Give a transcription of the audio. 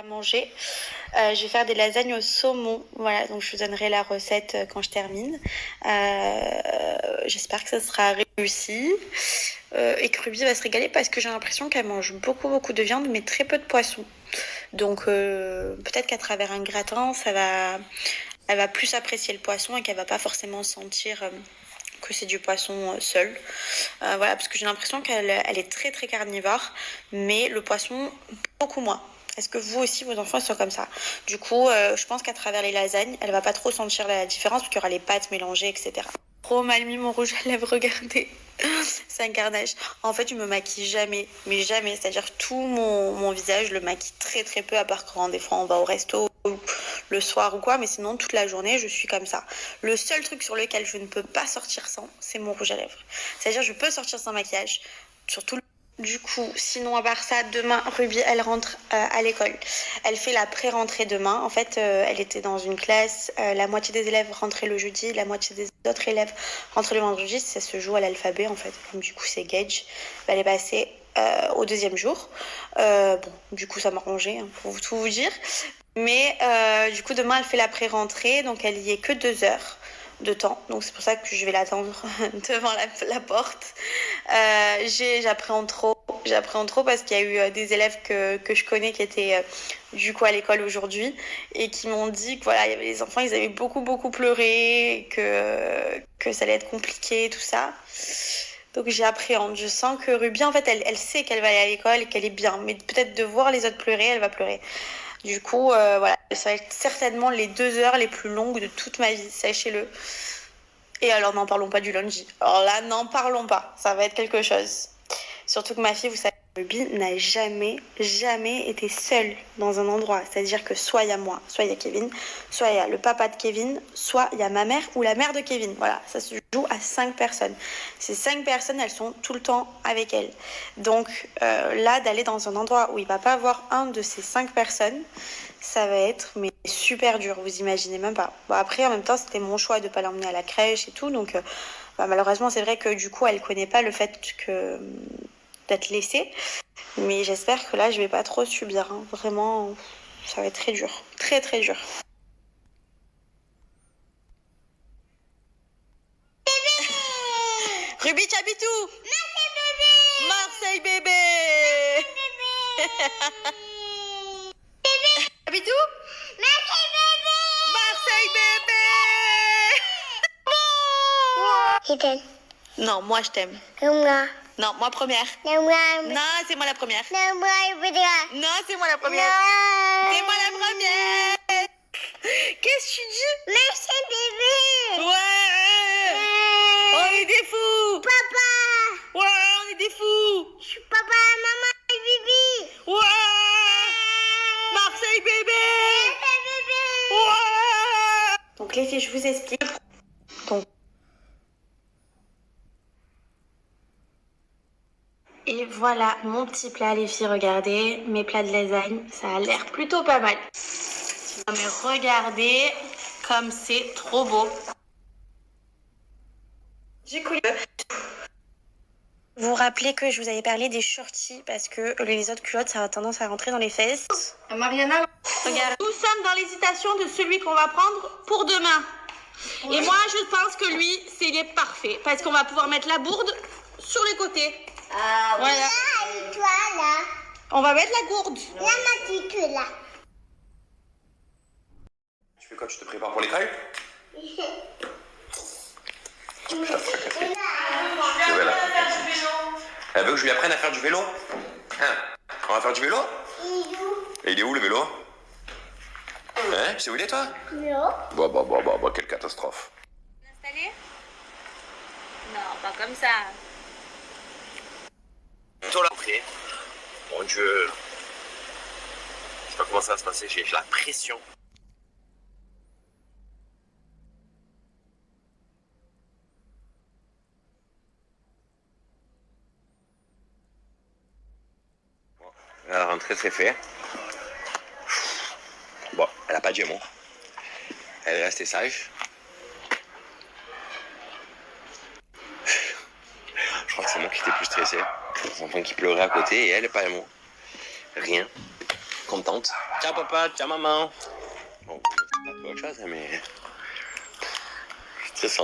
à manger. Je vais faire des lasagnes au saumon. Voilà, donc je vous donnerai la recette quand je termine. J'espère que ça sera réussi. Et que Ruby va se régaler parce que j'ai l'impression qu'elle mange beaucoup de viande mais très peu de poisson. Donc peut-être qu'à travers un gratin, elle va plus apprécier le poisson et qu'elle va pas forcément sentir que c'est du poisson seul. Voilà, parce que j'ai l'impression qu'elle est très carnivore, mais le poisson beaucoup moins. Est-ce que vous aussi, vos enfants sont comme ça? Du coup, je pense qu'à travers les lasagnes, elle va pas trop sentir la différence, parce qu'il y aura les pâtes mélangées, etc. Trop mal mis mon rouge à lèvres, regardez. C'est un carnage. En fait, je me maquille jamais, mais jamais. C'est-à-dire tout mon visage, je le maquille très peu, à part quand des fois on va au resto le soir ou quoi, mais sinon toute la journée, je suis comme ça. Le seul truc sur lequel je ne peux pas sortir sans, c'est mon rouge à lèvres. C'est-à-dire je peux sortir sans maquillage, surtout du coup, sinon à part ça, demain, Ruby, elle rentre à l'école. Elle fait la pré-rentrée demain. En fait, elle était dans une classe, la moitié des élèves rentraient le jeudi, la moitié des autres élèves rentraient le vendredi. Ça se joue à l'alphabet, en fait. Comme du coup, c'est Gage. Elle est passée au deuxième jour. Bon, du coup, ça m'a arrangé, hein, pour tout vous dire. Mais du coup, demain, elle fait la pré-rentrée, donc elle y est que 2 heures de temps, donc c'est pour ça que je vais l'attendre devant la porte. J'appréhende trop parce qu'il y a eu des élèves que je connais qui étaient du coup à l'école aujourd'hui et qui m'ont dit que voilà, il y avait les enfants, ils avaient beaucoup pleuré, que ça allait être compliqué, tout ça. Donc j'appréhende. Je sens que Ruby, en fait, elle sait qu'elle va aller à l'école et qu'elle est bien, mais peut-être de voir les autres pleurer, elle va pleurer. Du coup, voilà, ça va être certainement les 2 heures les plus longues de toute ma vie, sachez-le. Et alors, n'en parlons pas du lundi. Alors là, n'en parlons pas. Ça va être quelque chose. Surtout que ma fille, vous savez, Ruby n'a jamais été seule dans un endroit. C'est-à-dire que soit il y a moi, soit il y a Kevin, soit il y a le papa de Kevin, soit il y a ma mère ou la mère de Kevin. Voilà, ça se joue à 5 personnes. Ces 5 personnes, elles sont tout le temps avec elle. Donc là, d'aller dans un endroit où il va pas avoir un de ces 5 personnes, ça va être mais super dur, vous imaginez même pas. Bon, après, en même temps, c'était mon choix de pas l'emmener à la crèche et tout, donc malheureusement, c'est vrai que du coup, elle connaît pas le fait que d'être laissée, mais j'espère que là, je vais pas trop subir, hein. Vraiment, ça va être très dur, très dur. Ruby, tu habites où? Marseille bébé. Habites où? Marseille bébé. Je t'aime. Non, moi je t'aime. Moi. Non, moi première. Moi. Non, c'est moi la première. Moi, je Non, c'est moi la première. Non. C'est moi la première. Qu'est-ce que tu dis? Merci bébé. Ouais. On est des fous. Papa. Ouais, on est des fous. Je suis papa, maman et Bibi. Ouais. Marseille bébé. Bébé. Ouais. Donc les filles, je vous explique. Donc et voilà mon petit plat, les filles, regardez, mes plats de lasagne, ça a l'air plutôt pas mal. Non mais regardez comme c'est trop beau. Du coup, vous vous rappelez que je vous avais parlé des shorties parce que les autres culottes, ça a tendance à rentrer dans les fesses. Mariana, Regarde, nous sommes dans l'hésitation de celui qu'on va prendre pour demain. Oui. Et moi, je pense que lui, il est parfait parce qu'on va pouvoir mettre la bourde sur les côtés. Ah oui. Voilà. Là, et toi là. On va mettre la gourde. Là, ma petite là. Tu fais quoi? Tu te prépares pour l'école? Elle veut que je lui apprenne à faire du vélo? Hein? On va faire du vélo? Et il est où le vélo? Hein? Tu sais où il est toi? Non. Bah, quelle catastrophe. Installé? Non, pas comme ça. Toi l'entrée. Mon Dieu. Je sais pas comment ça va se passer, j'ai la pression. La rentrée c'est fait. Bon, elle a pas de Gémeaux. Elle est restée sage. Je crois que c'est moi qui étais plus stressé. Les enfants qui pleuraient à côté et elle, pas moi. Rien. contente. Ciao papa, ciao maman. Bon, c'est pas autre chose, mais... C'est ça.